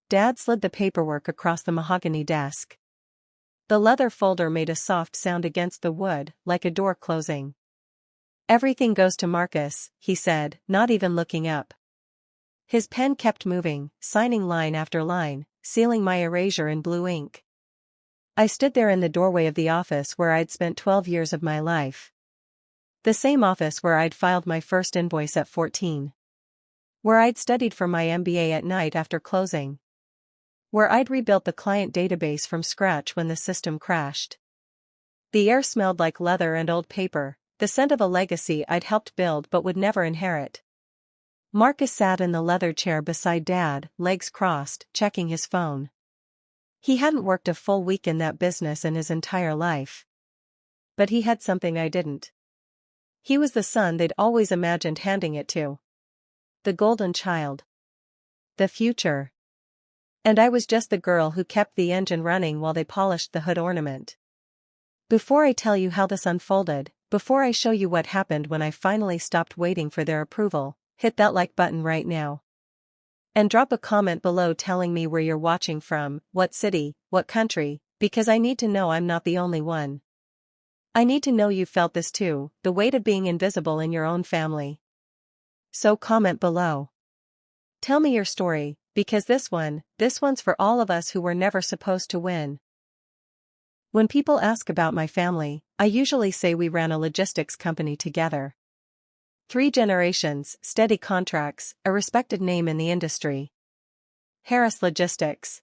Dad slid the paperwork across the mahogany desk. The leather folder made a soft sound against the wood, like a door closing. "Everything goes to Marcus," he said, not even looking up. His pen kept moving, signing line after line, sealing my erasure in blue ink. I stood there in the doorway of the office where I'd spent 12 years of my life. The same office where I'd filed my first invoice at 14. Where I'd studied for my MBA at night after closing. Where I'd rebuilt the client database from scratch when the system crashed. The air smelled like leather and old paper, the scent of a legacy I'd helped build but would never inherit. Marcus sat in the leather chair beside Dad, legs crossed, checking his phone. He hadn't worked a full week in that business in his entire life. But he had something I didn't. He was the son they'd always imagined handing it to. The golden child. The future. And I was just the girl who kept the engine running while they polished the hood ornament. Before I tell you how this unfolded, before I show you what happened when I finally stopped waiting for their approval, hit that like button right now. And drop a comment below telling me where you're watching from, what city, what country, because I need to know I'm not the only one. I need to know you felt this too, the weight of being invisible in your own family. So comment below. Tell me your story, because this one's for all of us who were never supposed to win. When people ask about my family, I usually say we ran a logistics company together. 3 generations, steady contracts, a respected name in the industry. Harris Logistics.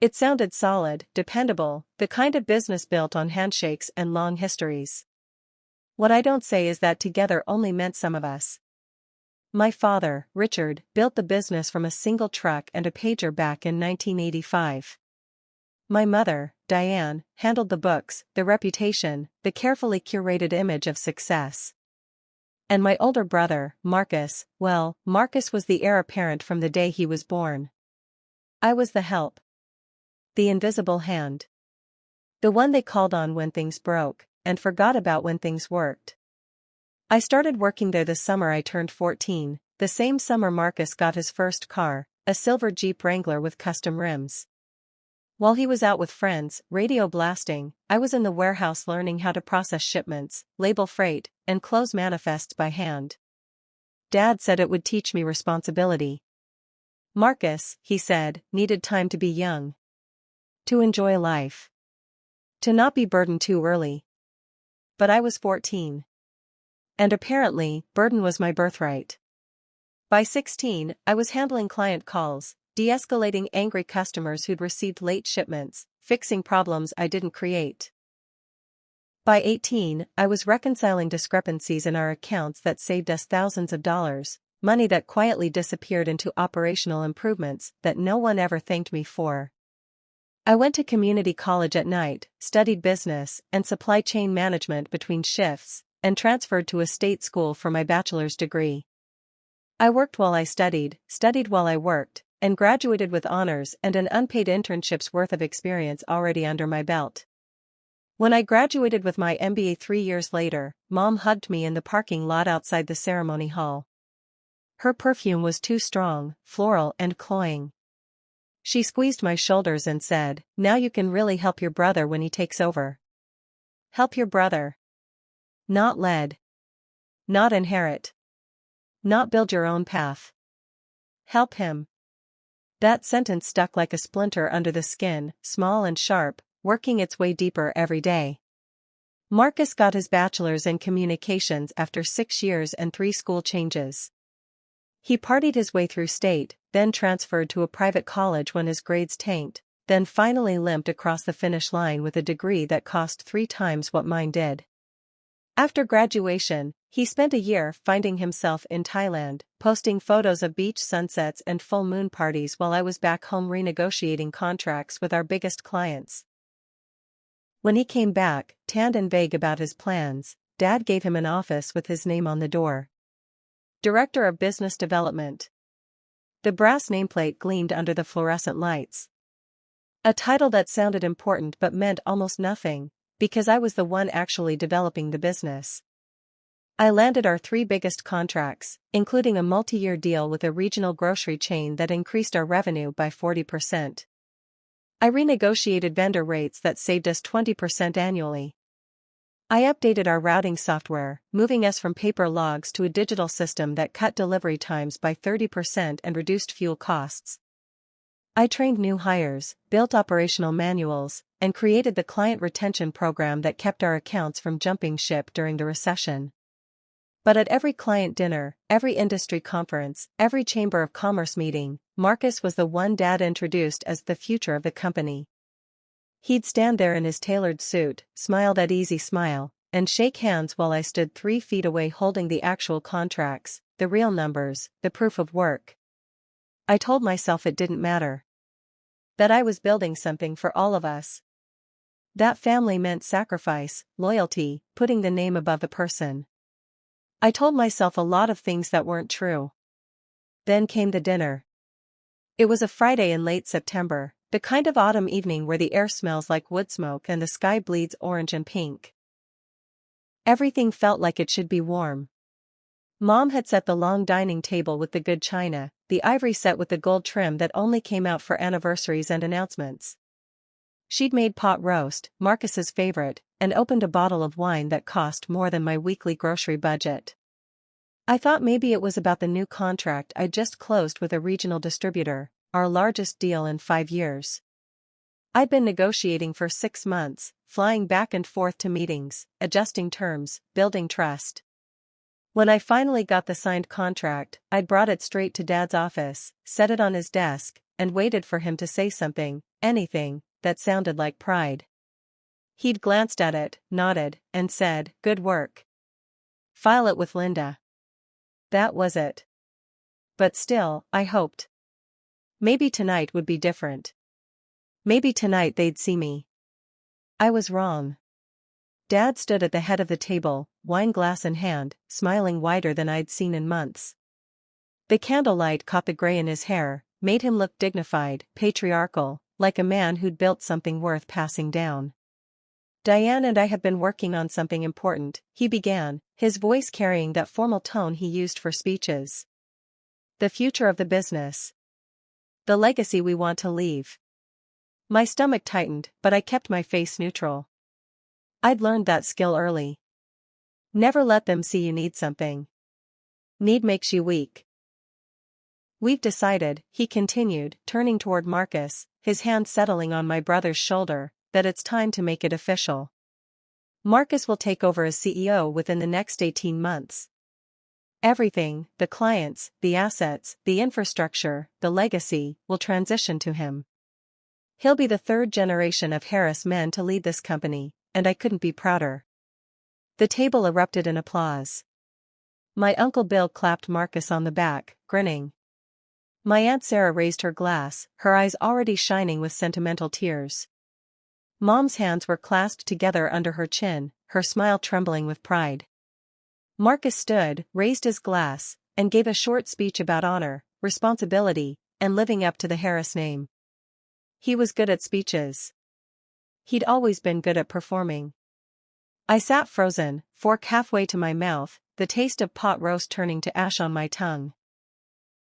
It sounded solid, dependable, the kind of business built on handshakes and long histories. What I don't say is that together only meant some of us. My father, Richard, built the business from a single truck and a pager back in 1985. My mother, Diane, handled the books, the reputation, the carefully curated image of success. And my older brother, Marcus, well, Marcus was the heir apparent from the day he was born. I was the help. The invisible hand. The one they called on when things broke, and forgot about when things worked. I started working there the summer I turned 14, the same summer Marcus got his first car, a silver Jeep Wrangler with custom rims. While he was out with friends, radio blasting, I was in the warehouse learning how to process shipments, label freight, and close manifests by hand. Dad said it would teach me responsibility. Marcus, he said, needed time to be young. To enjoy life. To not be burdened too early. But I was 14. And apparently, burden was my birthright. By 16, I was handling client calls, de-escalating angry customers who'd received late shipments, fixing problems I didn't create. By 18, I was reconciling discrepancies in our accounts that saved us thousands of dollars, money that quietly disappeared into operational improvements that no one ever thanked me for. I went to community college at night, studied business and supply chain management between shifts, and transferred to a state school for my bachelor's degree. I worked while I studied while I worked, and graduated with honors and an unpaid internship's worth of experience already under my belt. When I graduated with my MBA 3 years later, Mom hugged me in the parking lot outside the ceremony hall. Her perfume was too strong, floral and cloying. She squeezed my shoulders and said, "Now you can really help your brother when he takes over. Help your brother. Not lead. Not inherit. Not build your own path. Help him." That sentence stuck like a splinter under the skin, small and sharp, working its way deeper every day. Marcus got his bachelor's in communications after 6 years and 3 school changes. He partied his way through state, then transferred to a private college when his grades tanked, then finally limped across the finish line with a degree that cost 3 times what mine did. After graduation, he spent a year finding himself in Thailand, posting photos of beach sunsets and full moon parties while I was back home renegotiating contracts with our biggest clients. When he came back, tanned and vague about his plans, Dad gave him an office with his name on the door. Director of Business Development. The brass nameplate gleamed under the fluorescent lights. A title that sounded important but meant almost nothing, because I was the one actually developing the business. I landed our 3 biggest contracts, including a multi-year deal with a regional grocery chain that increased our revenue by 40%. I renegotiated vendor rates that saved us 20% annually. I updated our routing software, moving us from paper logs to a digital system that cut delivery times by 30% and reduced fuel costs. I trained new hires, built operational manuals, and created the client retention program that kept our accounts from jumping ship during the recession. But at every client dinner, every industry conference, every chamber of commerce meeting, Marcus was the one Dad introduced as the future of the company. He'd stand there in his tailored suit, smile that easy smile, and shake hands while I stood 3 feet away holding the actual contracts, the real numbers, the proof of work. I told myself it didn't matter. That I was building something for all of us. That family meant sacrifice, loyalty, putting the name above the person. I told myself a lot of things that weren't true. Then came the dinner. It was a Friday in late September, the kind of autumn evening where the air smells like wood smoke and the sky bleeds orange and pink. Everything felt like it should be warm. Mom had set the long dining table with the good china, the ivory set with the gold trim that only came out for anniversaries and announcements. She'd made pot roast, Marcus's favorite, and opened a bottle of wine that cost more than my weekly grocery budget. I thought maybe it was about the new contract I'd just closed with a regional distributor, our largest deal in 5 years. I'd been negotiating for 6 months, flying back and forth to meetings, adjusting terms, building trust. When I finally got the signed contract, I'd brought it straight to Dad's office, set it on his desk, and waited for him to say something, anything, that sounded like pride. He'd glanced at it, nodded, and said, "Good work. File it with Linda." That was it. But still, I hoped. Maybe tonight would be different. Maybe tonight they'd see me. I was wrong. Dad stood at the head of the table, wine glass in hand, smiling wider than I'd seen in months. The candlelight caught the gray in his hair, made him look dignified, patriarchal, like a man who'd built something worth passing down. "Diane and I have been working on something important," he began, his voice carrying that formal tone he used for speeches. "The future of the business. The legacy we want to leave." My stomach tightened, but I kept my face neutral. I'd learned that skill early. Never let them see you need something. Need makes you weak. "We've decided," he continued, turning toward Marcus, his hand settling on my brother's shoulder, "that it's time to make it official. Marcus will take over as CEO within the next 18 months. Everything, the clients, the assets, the infrastructure, the legacy, will transition to him. He'll be the 3rd generation of Harris men to lead this company, and I couldn't be prouder." The table erupted in applause. My Uncle Bill clapped Marcus on the back, grinning. My Aunt Sarah raised her glass, her eyes already shining with sentimental tears. Mom's hands were clasped together under her chin, her smile trembling with pride. Marcus stood, raised his glass, and gave a short speech about honor, responsibility, and living up to the Harris name. He was good at speeches. He'd always been good at performing. I sat frozen, fork halfway to my mouth, the taste of pot roast turning to ash on my tongue.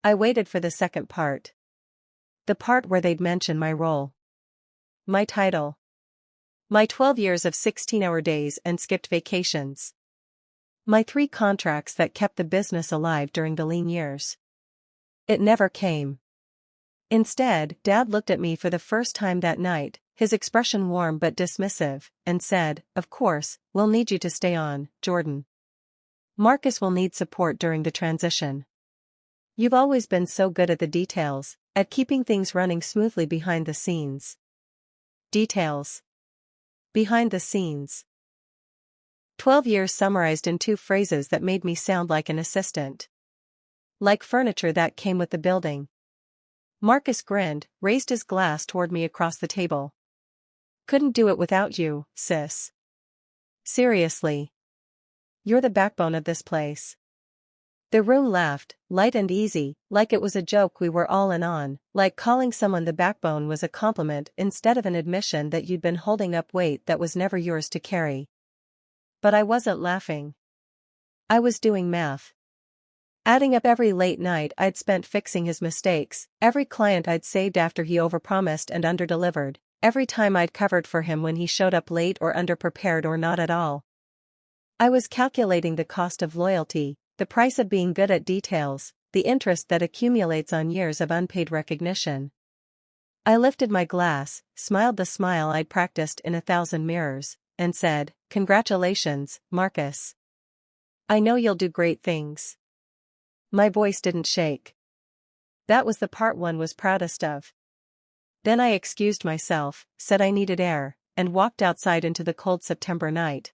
I waited for the second part. The part where they'd mention my role. My title. My 12 years of 16-hour days and skipped vacations. My 3 contracts that kept the business alive during the lean years. It never came. Instead, Dad looked at me for the first time that night, his expression warm but dismissive, and said, "Of course, we'll need you to stay on, Jordan. Marcus will need support during the transition. You've always been so good at the details, at keeping things running smoothly behind the scenes." Details. Behind the scenes. 12 years summarized in 2 phrases that made me sound like an assistant. Like furniture that came with the building. Marcus grinned, raised his glass toward me across the table. "Couldn't do it without you, sis. Seriously. You're the backbone of this place." The room laughed, light and easy, like it was a joke we were all in on, like calling someone the backbone was a compliment instead of an admission that you'd been holding up weight that was never yours to carry. But I wasn't laughing. I was doing math. Adding up every late night I'd spent fixing his mistakes, every client I'd saved after he overpromised and underdelivered, every time I'd covered for him when he showed up late or underprepared or not at all. I was calculating the cost of loyalty, the price of being good at details, the interest that accumulates on years of unpaid recognition. I lifted my glass, smiled the smile I'd practiced in 1,000 mirrors, and said, "Congratulations, Marcus. I know you'll do great things." My voice didn't shake. That was the part one was proudest of. Then I excused myself, said I needed air, and walked outside into the cold September night.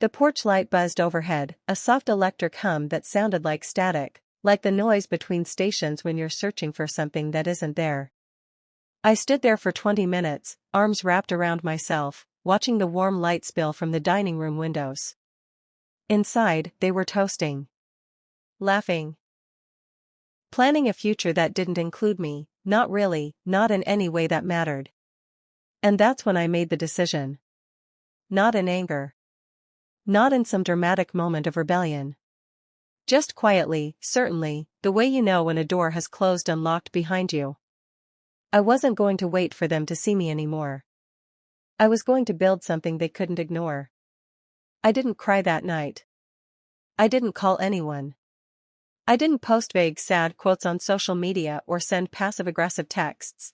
The porch light buzzed overhead, a soft electric hum that sounded like static, like the noise between stations when you're searching for something that isn't there. I stood there for 20 minutes, arms wrapped around myself, watching the warm light spill from the dining room windows. Inside, they were toasting. Laughing. Planning a future that didn't include me, not really, not in any way that mattered. And that's when I made the decision. Not in anger. Not in some dramatic moment of rebellion. Just quietly, certainly, the way you know when a door has closed and locked behind you. I wasn't going to wait for them to see me anymore. I was going to build something they couldn't ignore. I didn't cry that night. I didn't call anyone. I didn't post vague sad quotes on social media or send passive-aggressive texts.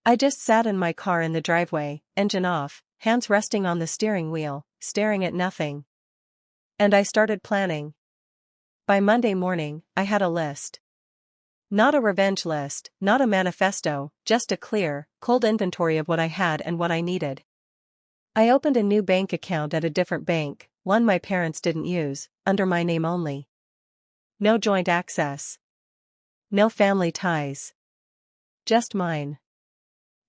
I just sat in my car in the driveway, engine off, hands resting on the steering wheel, staring at nothing. And I started planning. By Monday morning, I had a list. Not a revenge list, not a manifesto, just a clear, cold inventory of what I had and what I needed. I opened a new bank account at a different bank, one my parents didn't use, under my name only. No joint access. No family ties. Just mine.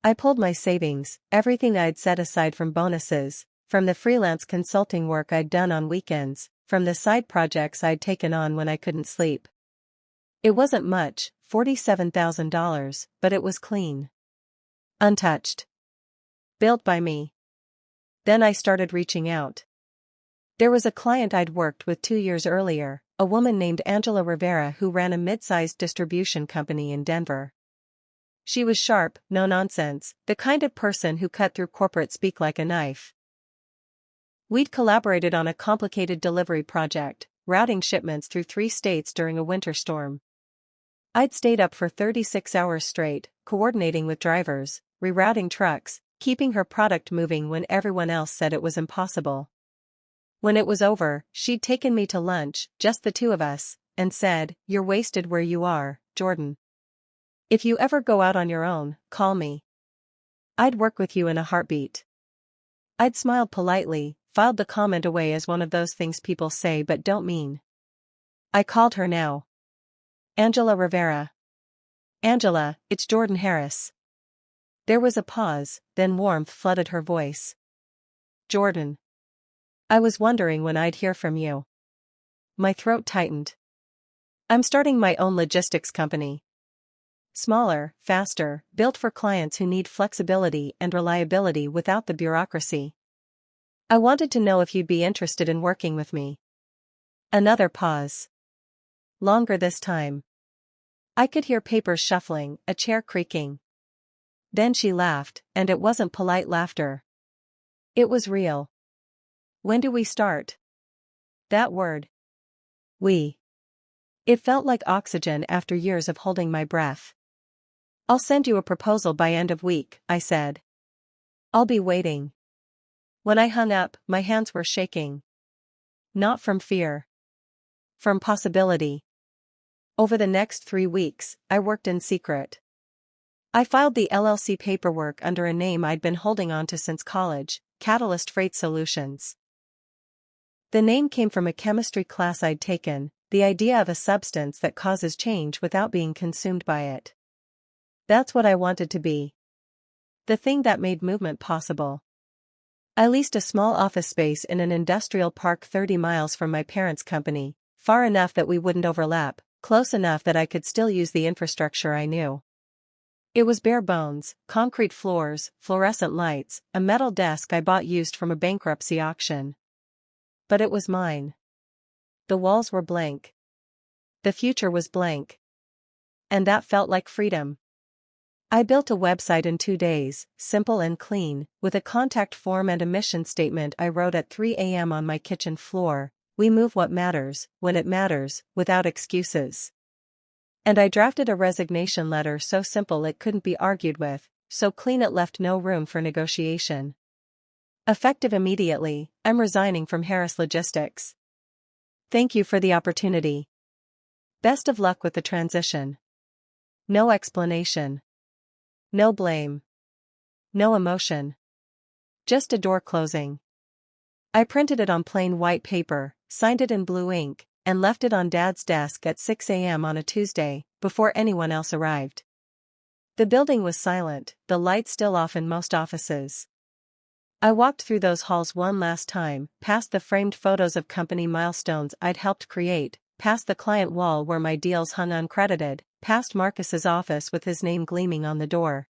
I pulled my savings, everything I'd set aside from bonuses, from the freelance consulting work I'd done on weekends, from the side projects I'd taken on when I couldn't sleep. It wasn't much, $47,000, but it was clean. Untouched. Built by me. Then I started reaching out. There was a client I'd worked with 2 years earlier, a woman named Angela Rivera who ran a mid-sized distribution company in Denver. She was sharp, no nonsense, the kind of person who cut through corporate speak like a knife. We'd collaborated on a complicated delivery project, routing shipments through 3 states during a winter storm. I'd stayed up for 36 hours straight, coordinating with drivers, rerouting trucks, keeping her product moving when everyone else said it was impossible. When it was over, she'd taken me to lunch, just the two of us, and said, "You're wasted where you are, Jordan. If you ever go out on your own, call me. I'd work with you in a heartbeat." I'd smiled politely, filed the comment away as one of those things people say but don't mean. I called her now. "Angela Rivera." "Angela, it's Jordan Harris." There was a pause, then warmth flooded her voice. "Jordan. I was wondering when I'd hear from you." My throat tightened. "I'm starting my own logistics company. Smaller, faster, built for clients who need flexibility and reliability without the bureaucracy. I wanted to know if you'd be interested in working with me." Another pause. Longer this time. I could hear papers shuffling, a chair creaking. Then she laughed, and it wasn't polite laughter. It was real. "When do we start?" That word. We. It felt like oxygen after years of holding my breath. "I'll send you a proposal by end of week," I said. "I'll be waiting." When I hung up, my hands were shaking. Not from fear. From possibility. Over the next 3 weeks, I worked in secret. I filed the LLC paperwork under a name I'd been holding on to since college, Catalyst Freight Solutions. The name came from a chemistry class I'd taken, the idea of a substance that causes change without being consumed by it. That's what I wanted to be. The thing that made movement possible. I leased a small office space in an industrial park 30 miles from my parents' company, far enough that we wouldn't overlap, close enough that I could still use the infrastructure I knew. It was bare bones, concrete floors, fluorescent lights, a metal desk I bought used from a bankruptcy auction. But it was mine. The walls were blank. The future was blank. And that felt like freedom. I built a website in 2 days, simple and clean, with a contact form and a mission statement I wrote at 3 a.m. on my kitchen floor. We move what matters, when it matters, without excuses. And I drafted a resignation letter so simple it couldn't be argued with, so clean it left no room for negotiation. Effective immediately, I'm resigning from Harris Logistics. Thank you for the opportunity. Best of luck with the transition. No explanation. No blame. No emotion. Just a door closing. I printed it on plain white paper, signed it in blue ink, and left it on Dad's desk at 6 a.m. on a Tuesday, before anyone else arrived. The building was silent, the lights still off in most offices. I walked through those halls one last time, past the framed photos of company milestones I'd helped create, past the client wall where my deals hung uncredited, past Marcus's office with his name gleaming on the door.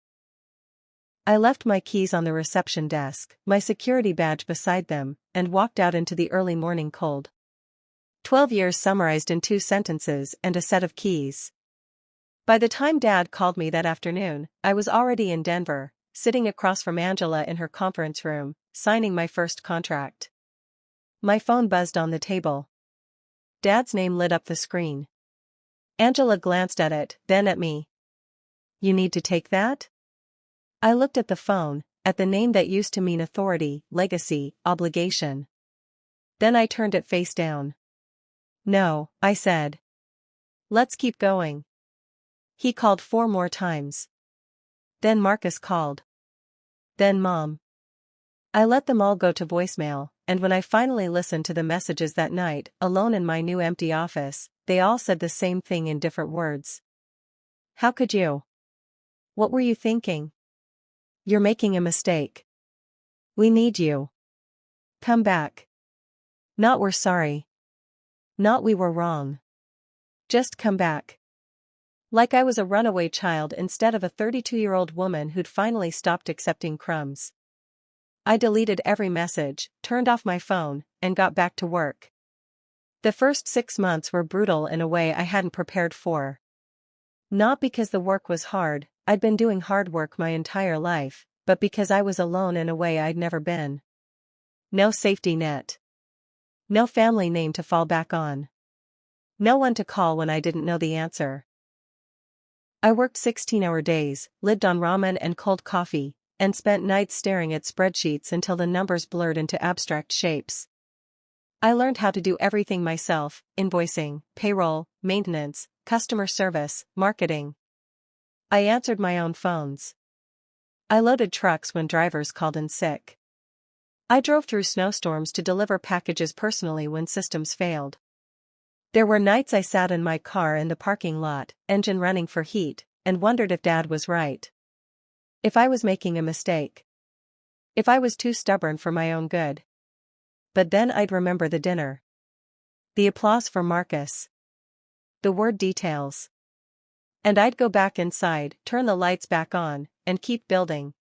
I left my keys on the reception desk, my security badge beside them, and walked out into the early morning cold. 12 years summarized in 2 sentences and a set of keys. By the time Dad called me that afternoon, I was already in Denver, sitting across from Angela in her conference room, signing my first contract. My phone buzzed on the table. Dad's name lit up the screen. Angela glanced at it, then at me. You need to take that? I looked at the phone, at the name that used to mean authority, legacy, obligation. Then I turned it face down. No, I said. Let's keep going. He called 4 more times. Then Marcus called. Then Mom. I let them all go to voicemail, and when I finally listened to the messages that night, alone in my new empty office, they all said the same thing in different words. How could you? What were you thinking? You're making a mistake. We need you. Come back. Not we're sorry. Not we were wrong. Just come back. Like I was a runaway child instead of a 32-year-old woman who'd finally stopped accepting crumbs. I deleted every message, turned off my phone, and got back to work. The first 6 months were brutal in a way I hadn't prepared for. Not because the work was hard, I'd been doing hard work my entire life, but because I was alone in a way I'd never been. No safety net. No family name to fall back on. No one to call when I didn't know the answer. I worked 16-hour days, lived on ramen and cold coffee, and spent nights staring at spreadsheets until the numbers blurred into abstract shapes. I learned how to do everything myself: invoicing, payroll, maintenance, customer service, marketing. I answered my own phones. I loaded trucks when drivers called in sick. I drove through snowstorms to deliver packages personally when systems failed. There were nights I sat in my car in the parking lot, engine running for heat, and wondered if Dad was right. If I was making a mistake. If I was too stubborn for my own good. But then I'd remember the dinner. The applause for Marcus. The word details. And I'd go back inside, turn the lights back on, and keep building.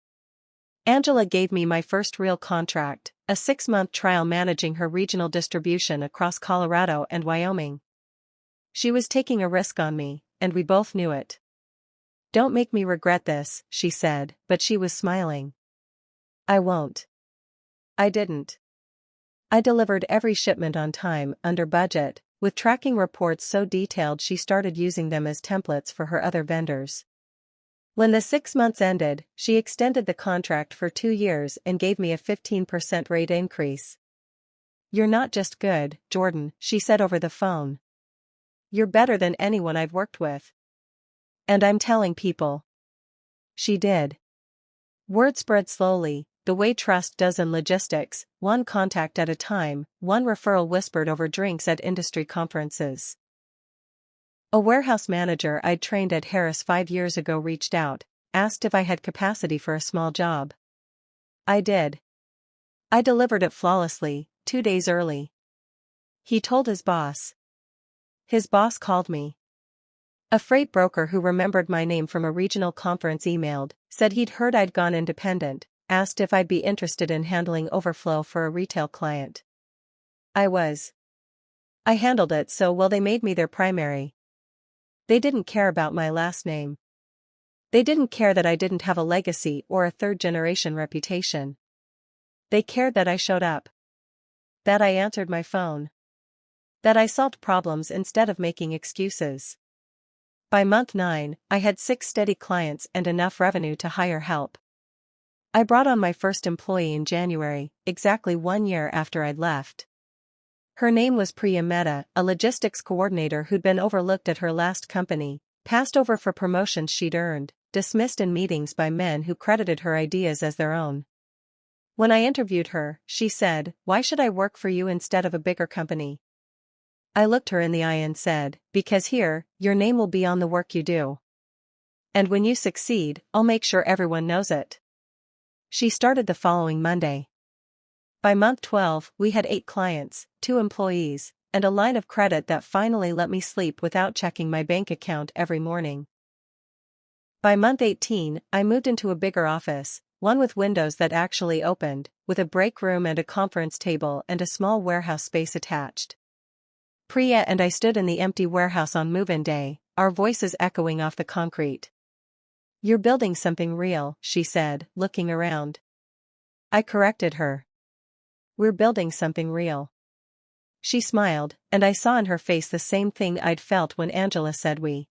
Angela gave me my first real contract, a 6-month trial managing her regional distribution across Colorado and Wyoming. She was taking a risk on me, and we both knew it. Don't make me regret this, she said, but she was smiling. I won't. I didn't. I delivered every shipment on time, under budget, with tracking reports so detailed she started using them as templates for her other vendors. When the 6 months ended, she extended the contract for 2 years and gave me a 15% rate increase. You're not just good, Jordan, she said over the phone. You're better than anyone I've worked with. And I'm telling people. She did. Word spread slowly, the way trust does in logistics, one contact at a time, one referral whispered over drinks at industry conferences. A warehouse manager I'd trained at Harris 5 years ago reached out, asked if I had capacity for a small job. I did. I delivered it flawlessly, 2 days early. He told his boss. His boss called me. A freight broker who remembered my name from a regional conference emailed, said he'd heard I'd gone independent, asked if I'd be interested in handling overflow for a retail client. I was. I handled it so well they made me their primary. They didn't care about my last name. They didn't care that I didn't have a legacy or a third-generation reputation. They cared that I showed up. That I answered my phone. That I solved problems instead of making excuses. By month 9, I had 6 steady clients and enough revenue to hire help. I brought on my first employee in January, exactly 1 year after I'd left. Her name was Priya Mehta, a logistics coordinator who'd been overlooked at her last company, passed over for promotions she'd earned, dismissed in meetings by men who credited her ideas as their own. When I interviewed her, she said, "Why should I work for you instead of a bigger company?" I looked her in the eye and said, "Because here, your name will be on the work you do. And when you succeed, I'll make sure everyone knows it." She started the following Monday. By month 12, we had 8 clients, 2 employees, and a line of credit that finally let me sleep without checking my bank account every morning. By month 18, I moved into a bigger office, one with windows that actually opened, with a break room and a conference table and a small warehouse space attached. Priya and I stood in the empty warehouse on move-in day, our voices echoing off the concrete. "You're building something real," she said, looking around. I corrected her. "We're building something real." She smiled, and I saw in her face the same thing I'd felt when Angela said we.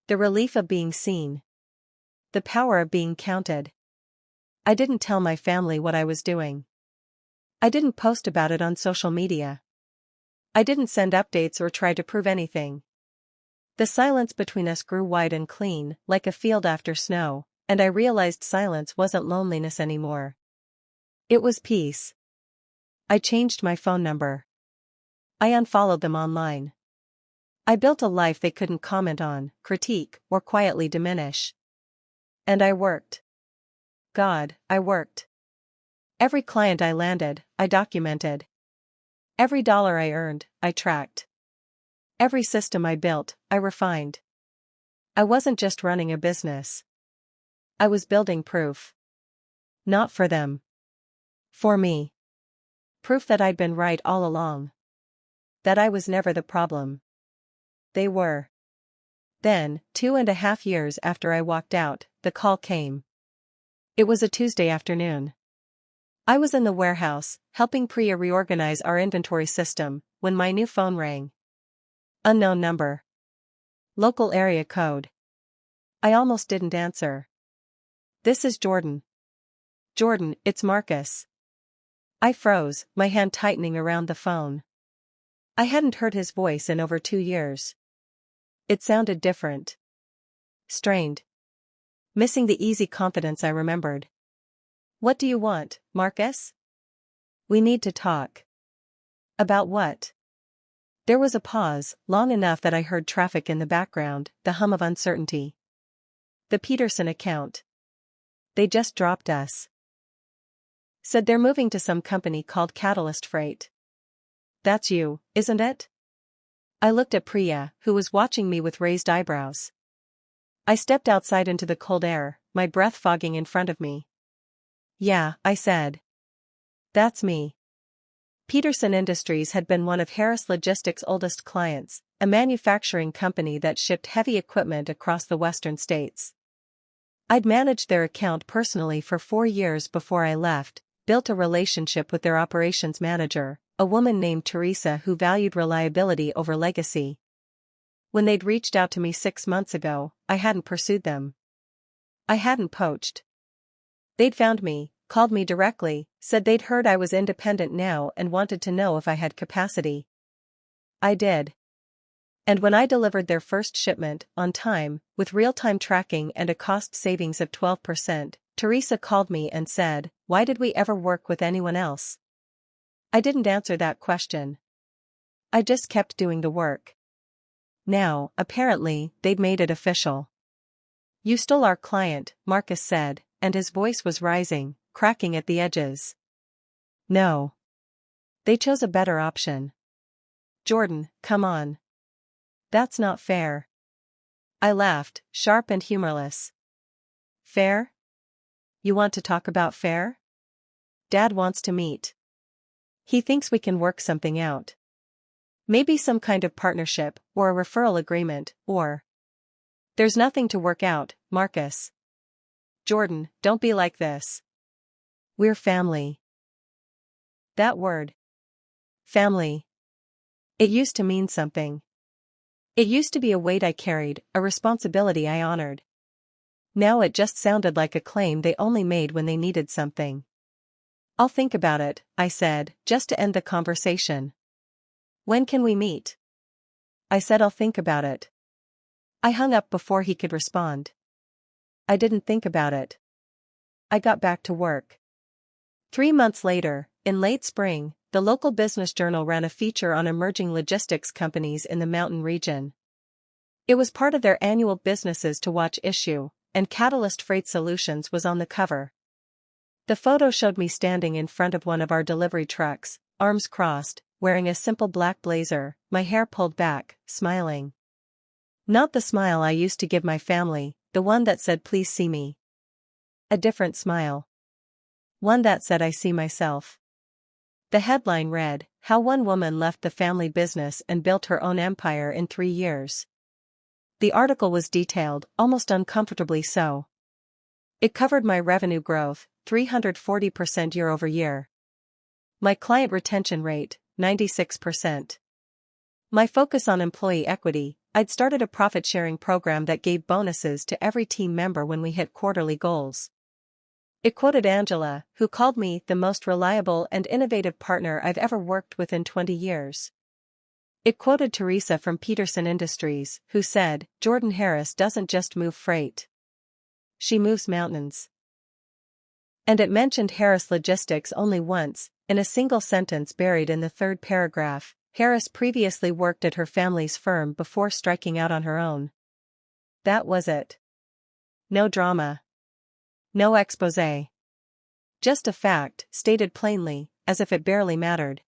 The relief of being seen. The power of being counted. I didn't tell my family what I was doing. I didn't post about it on social media. I didn't send updates or try to prove anything. The silence between us grew wide and clean, like a field after snow, and I realized silence wasn't loneliness anymore. It was peace. I changed my phone number. I unfollowed them online. I built a life they couldn't comment on, critique, or quietly diminish. And I worked. God, I worked. Every client I landed, I documented. Every dollar I earned, I tracked. Every system I built, I refined. I wasn't just running a business. I was building proof. Not for them. For me. Proof that I'd been right all along. That I was never the problem. They were. Then, 2.5 years after I walked out, the call came. It was a Tuesday afternoon. I was in the warehouse, helping Priya reorganize our inventory system, when my new phone rang. Unknown number. Local area code. I almost didn't answer. "This is Jordan." "Jordan, it's Marcus." I froze, my hand tightening around the phone. I hadn't heard his voice in over 2 years. It sounded different. Strained. Missing the easy confidence I remembered. "What do you want, Marcus?" "We need to talk." "About what?" There was a pause, long enough that I heard traffic in the background, the hum of uncertainty. "The Peterson account. They just dropped us. Said they're moving to some company called Catalyst Freight." "That's you, isn't it?" I looked at Priya, who was watching me with raised eyebrows. I stepped outside into the cold air, my breath fogging in front of me. "Yeah," I said. "That's me." Peterson Industries had been one of Harris Logistics' oldest clients, a manufacturing company that shipped heavy equipment across the western states. I'd managed their account personally for 4 years before I left, built a relationship with their operations manager, a woman named Teresa who valued reliability over legacy. When they'd reached out to me 6 months ago, I hadn't pursued them. I hadn't poached. They'd found me, called me directly, said they'd heard I was independent now and wanted to know if I had capacity. I did. And when I delivered their first shipment, on time, with real-time tracking and a cost savings of 12%, Teresa called me and said, "Why did we ever work with anyone else?" I didn't answer that question. I just kept doing the work. Now, apparently, they'd made it official. "You stole our client," Marcus said, and his voice was rising, cracking at the edges. "No. They chose a better option." "Jordan, come on. That's not fair." I laughed, sharp and humorless. "Fair? You want to talk about fair? Dad wants to meet. He thinks we can work something out." Maybe some kind of partnership, or a referral agreement, or… There's nothing to work out, Marcus. Jordan, don't be like this. We're family. That word. Family. It used to mean something. It used to be a weight I carried, a responsibility I honored. Now it just sounded like a claim they only made when they needed something. I'll think about it, I said, just to end the conversation. When can we meet? I said I'll think about it. I hung up before he could respond. I didn't think about it. I got back to work. 3 months later, in late spring, the local business journal ran a feature on emerging logistics companies in the mountain region. It was part of their annual Businesses to Watch issue, and Catalyst Freight Solutions was on the cover. The photo showed me standing in front of one of our delivery trucks, arms crossed, wearing a simple black blazer, my hair pulled back, smiling. Not the smile I used to give my family, the one that said please see me. A different smile. One that said I see myself. The headline read, How One Woman Left the Family Business and Built Her Own Empire in 3 Years. The article was detailed, almost uncomfortably so. It covered my revenue growth, 340% year over year. My client retention rate, 96%. My focus on employee equity. I'd started a profit-sharing program that gave bonuses to every team member when we hit quarterly goals. It quoted Angela, who called me the most reliable and innovative partner I've ever worked with in 20 years. It quoted Teresa from Peterson Industries, who said, Jordan Harris doesn't just move freight. She moves mountains. And it mentioned Harris Logistics only once, in a single sentence buried in the third paragraph. Harris previously worked at her family's firm before striking out on her own. That was it. No drama. No exposé. Just a fact, stated plainly, as if it barely mattered.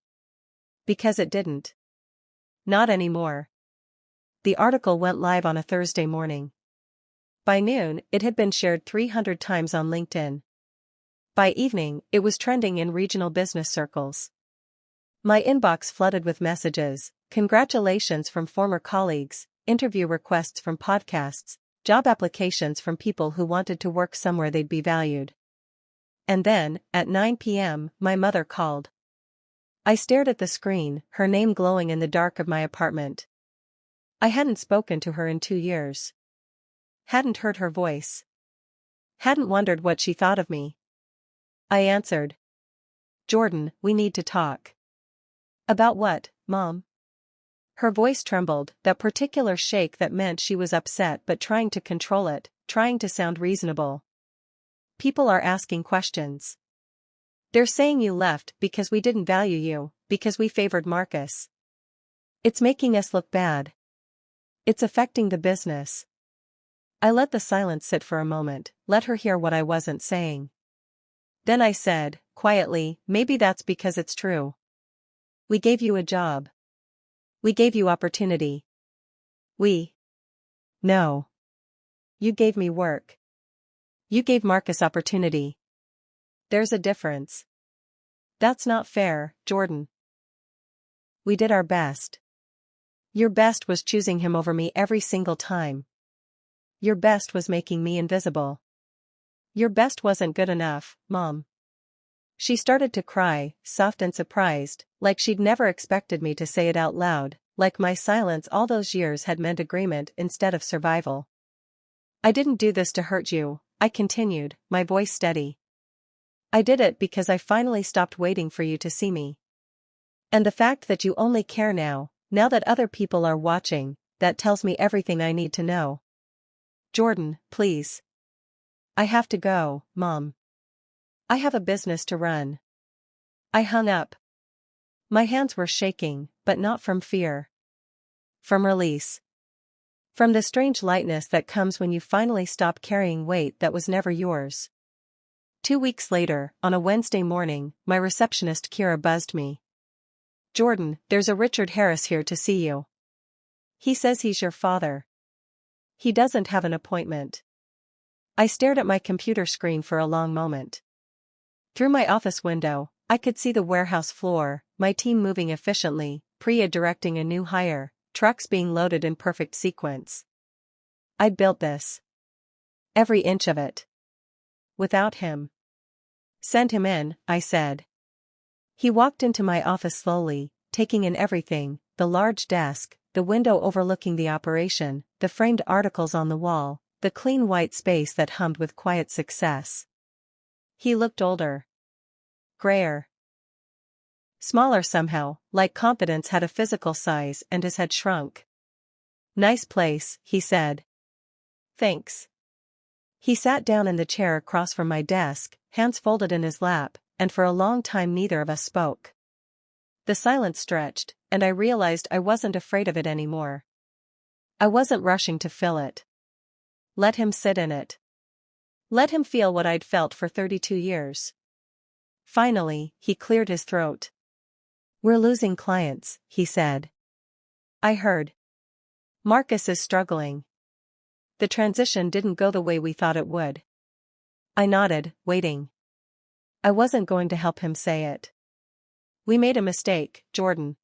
Because it didn't. Not anymore. The article went live on a Thursday morning. By noon, it had been shared 300 times on LinkedIn. By evening, it was trending in regional business circles. My inbox flooded with messages, congratulations from former colleagues, interview requests from podcasts, job applications from people who wanted to work somewhere they'd be valued. And then, at 9 p.m., my mother called. I stared at the screen, her name glowing in the dark of my apartment. I hadn't spoken to her in 2 years. Hadn't heard her voice. Hadn't wondered what she thought of me. I answered. Jordan, we need to talk. About what, Mom? Her voice trembled, that particular shake that meant she was upset but trying to control it, trying to sound reasonable. People are asking questions. They're saying you left because we didn't value you, because we favored Marcus. It's making us look bad. It's affecting the business. I let the silence sit for a moment, let her hear what I wasn't saying. Then I said, quietly, maybe that's because it's true. We gave you a job. We gave you opportunity. No. You gave me work. You gave Marcus opportunity. There's a difference. That's not fair, Jordan. We did our best. Your best was choosing him over me every single time. Your best was making me invisible. Your best wasn't good enough, Mom. She started to cry, soft and surprised, like she'd never expected me to say it out loud, like my silence all those years had meant agreement instead of survival. I didn't do this to hurt you, I continued, my voice steady. I did it because I finally stopped waiting for you to see me. And the fact that you only care now that other people are watching, that tells me everything I need to know. Jordan, please. I have to go, Mom. I have a business to run. I hung up. My hands were shaking, but not from fear. From release. From the strange lightness that comes when you finally stop carrying weight that was never yours. 2 weeks later, on a Wednesday morning, my receptionist Kira buzzed me. Jordan, there's a Richard Harris here to see you. He says he's your father. He doesn't have an appointment. I stared at my computer screen for a long moment. Through my office window, I could see the warehouse floor, my team moving efficiently, Priya directing a new hire, trucks being loaded in perfect sequence. I'd built this. Every inch of it. Without him. Send him in, I said. He walked into my office slowly, taking in everything, the large desk, the window overlooking the operation, the framed articles on the wall, the clean white space that hummed with quiet success. He looked older. Grayer. Smaller somehow, like competence had a physical size and his head shrunk. Nice place, he said. Thanks. He sat down in the chair across from my desk, hands folded in his lap, and for a long time neither of us spoke. The silence stretched, and I realized I wasn't afraid of it anymore. I wasn't rushing to fill it. Let him sit in it. Let him feel what I'd felt for 32 years. Finally, he cleared his throat. We're losing clients, he said. I heard. Marcus is struggling. The transition didn't go the way we thought it would. I nodded, waiting. I wasn't going to help him say it. We made a mistake, Jordan.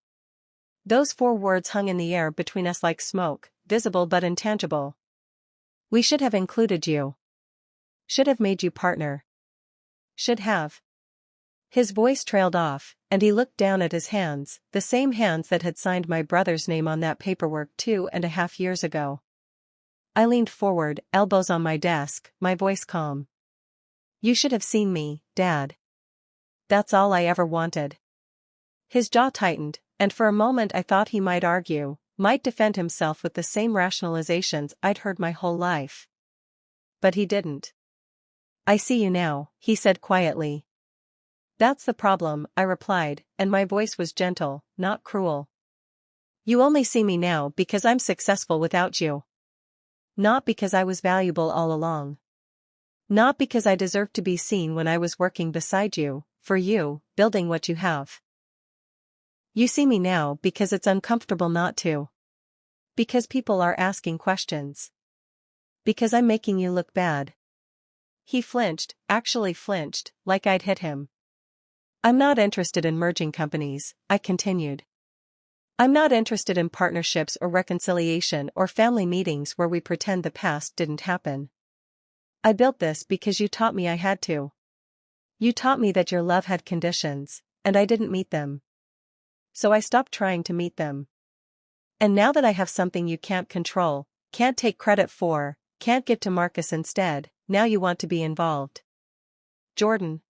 Those 4 words hung in the air between us like smoke, visible but intangible. We should have included you. Should have made you partner. Should have. His voice trailed off, and he looked down at his hands, the same hands that had signed my brother's name on that paperwork 2.5 years ago. I leaned forward, elbows on my desk, my voice calm. You should have seen me, Dad. That's all I ever wanted. His jaw tightened, and for a moment I thought he might argue, might defend himself with the same rationalizations I'd heard my whole life. But he didn't. I see you now, he said quietly. That's the problem, I replied, and my voice was gentle, not cruel. You only see me now because I'm successful without you. Not because I was valuable all along. Not because I deserved to be seen when I was working beside you, for you, building what you have. You see me now because it's uncomfortable not to. Because people are asking questions. Because I'm making you look bad. He flinched, actually flinched, like I'd hit him. I'm not interested in merging companies, I continued. I'm not interested in partnerships or reconciliation or family meetings where we pretend the past didn't happen. I built this because you taught me I had to. You taught me that your love had conditions, and I didn't meet them. So I stopped trying to meet them. And now that I have something you can't control, can't take credit for, can't give to Marcus instead, now you want to be involved. Jordan.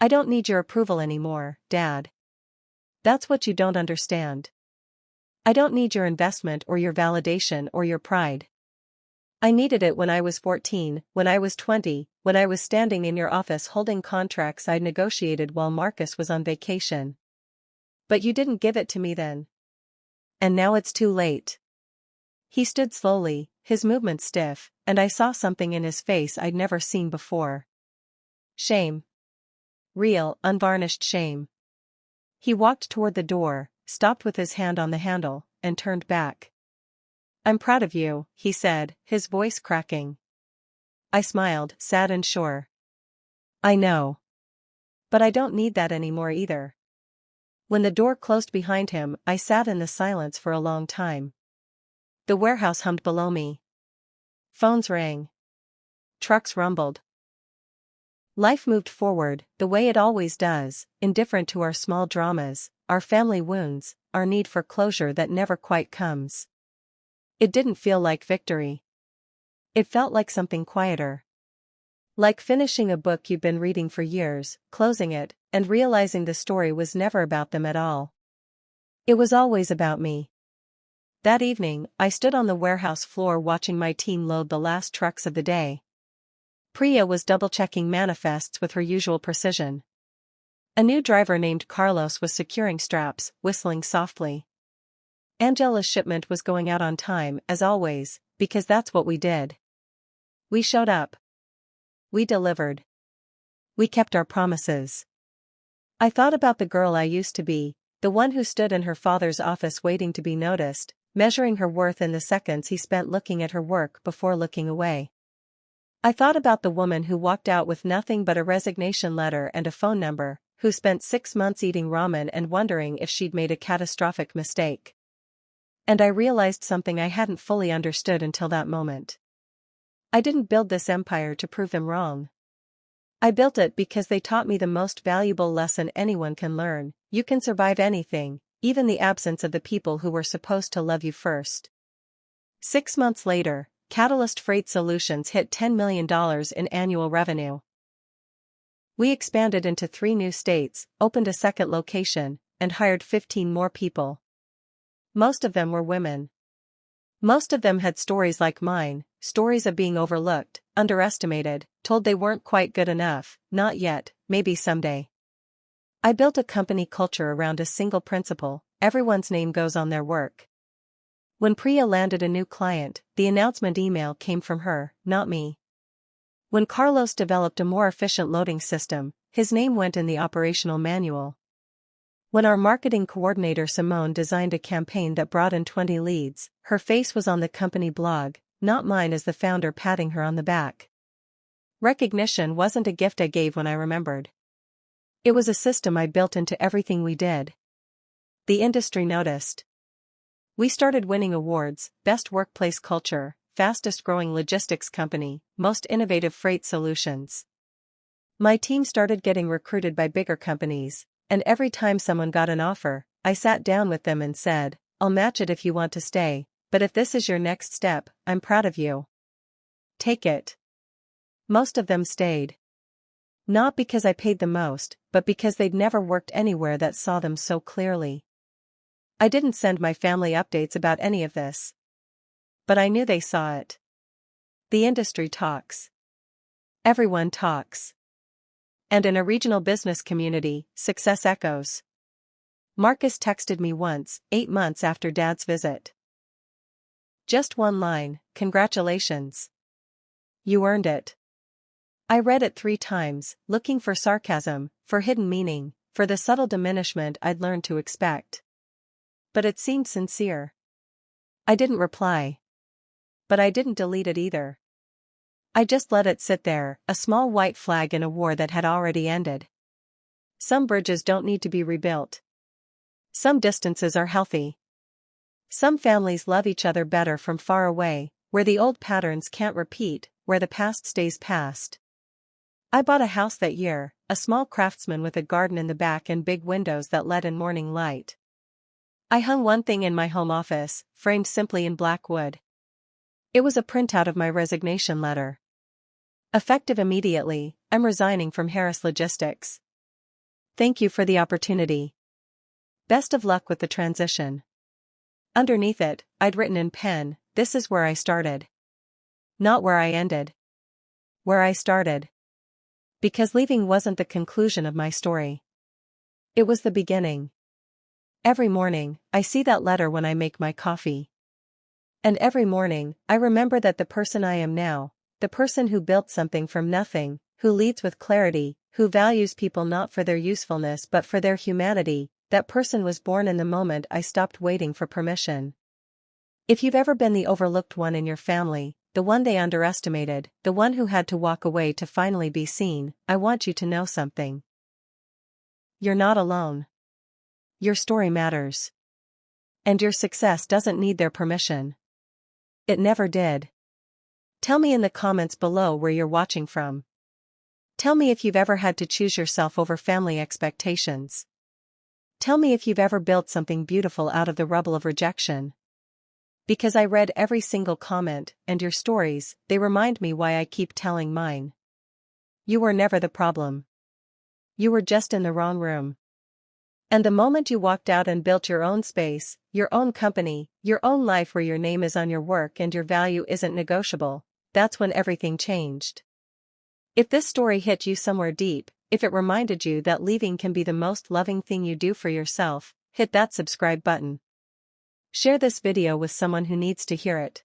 I don't need your approval anymore, Dad. That's what you don't understand. I don't need your investment or your validation or your pride. I needed it when I was 14, when I was 20, when I was standing in your office holding contracts I'd negotiated while Marcus was on vacation. But you didn't give it to me then. And now it's too late. He stood slowly, his movements stiff, and I saw something in his face I'd never seen before. Shame. Real, unvarnished shame. He walked toward the door, stopped with his hand on the handle, and turned back. I'm proud of you, he said, his voice cracking. I smiled, sad and sure. I know. But I don't need that anymore either. When the door closed behind him, I sat in the silence for a long time. The warehouse hummed below me. Phones rang. Trucks rumbled. Life moved forward, the way it always does, indifferent to our small dramas, our family wounds, our need for closure that never quite comes. It didn't feel like victory. It felt like something quieter. Like finishing a book you've been reading for years, closing it, and realizing the story was never about them at all. It was always about me. That evening, I stood on the warehouse floor watching my team load the last trucks of the day. Priya was double-checking manifests with her usual precision. A new driver named Carlos was securing straps, whistling softly. Angela's shipment was going out on time, as always, because that's what we did. We showed up. We delivered. We kept our promises. I thought about the girl I used to be, the one who stood in her father's office waiting to be noticed, measuring her worth in the seconds he spent looking at her work before looking away. I thought about the woman who walked out with nothing but a resignation letter and a phone number, who spent 6 months eating ramen and wondering if she'd made a catastrophic mistake. And I realized something I hadn't fully understood until that moment. I didn't build this empire to prove them wrong. I built it because they taught me the most valuable lesson anyone can learn: you can survive anything, even the absence of the people who were supposed to love you first. 6 months later, Catalyst Freight Solutions hit $10 million in annual revenue. We expanded into 3 new states, opened a second location, and hired 15 more people. Most of them were women. Most of them had stories like mine, stories of being overlooked, underestimated, told they weren't quite good enough, not yet, maybe someday. I built a company culture around a single principle: everyone's name goes on their work. When Priya landed a new client, the announcement email came from her, not me. When Carlos developed a more efficient loading system, his name went in the operational manual. When our marketing coordinator Simone designed a campaign that brought in 20 leads, her face was on the company blog, not mine as the founder patting her on the back. Recognition wasn't a gift I gave when I remembered. It was a system I built into everything we did. The industry noticed. We started winning awards: Best Workplace Culture, Fastest Growing Logistics Company, Most Innovative Freight Solutions. My team started getting recruited by bigger companies, and every time someone got an offer, I sat down with them and said, "I'll match it if you want to stay, but if this is your next step, I'm proud of you. Take it." Most of them stayed. Not because I paid the most, but because they'd never worked anywhere that saw them so clearly. I didn't send my family updates about any of this. But I knew they saw it. The industry talks. Everyone talks. And in a regional business community, success echoes. Marcus texted me once, 8 months after Dad's visit. Just one line: "Congratulations. You earned it." I read it 3 times, looking for sarcasm, for hidden meaning, for the subtle diminishment I'd learned to expect. But it seemed sincere. I didn't reply. But I didn't delete it either. I just let it sit there, a small white flag in a war that had already ended. Some bridges don't need to be rebuilt. Some distances are healthy. Some families love each other better from far away, where the old patterns can't repeat, where the past stays past. I bought a house that year, a small craftsman with a garden in the back and big windows that let in morning light. I hung one thing in my home office, framed simply in black wood. It was a printout of my resignation letter. Effective immediately: "I'm resigning from Harris Logistics. Thank you for the opportunity. Best of luck with the transition." Underneath it, I'd written in pen, "This is where I started. Not where I ended. Where I started." Because leaving wasn't the conclusion of my story. It was the beginning. Every morning, I see that letter when I make my coffee. And every morning, I remember that the person I am now, the person who built something from nothing, who leads with clarity, who values people not for their usefulness but for their humanity, that person was born in the moment I stopped waiting for permission. If you've ever been the overlooked one in your family, the one they underestimated, the one who had to walk away to finally be seen, I want you to know something. You're not alone. Your story matters. And your success doesn't need their permission. It never did. Tell me in the comments below where you're watching from. Tell me if you've ever had to choose yourself over family expectations. Tell me if you've ever built something beautiful out of the rubble of rejection. Because I read every single comment, and your stories, they remind me why I keep telling mine. You were never the problem. You were just in the wrong room. And the moment you walked out and built your own space, your own company, your own life where your name is on your work and your value isn't negotiable, that's when everything changed. If this story hit you somewhere deep, if it reminded you that leaving can be the most loving thing you do for yourself, hit that subscribe button. Share this video with someone who needs to hear it.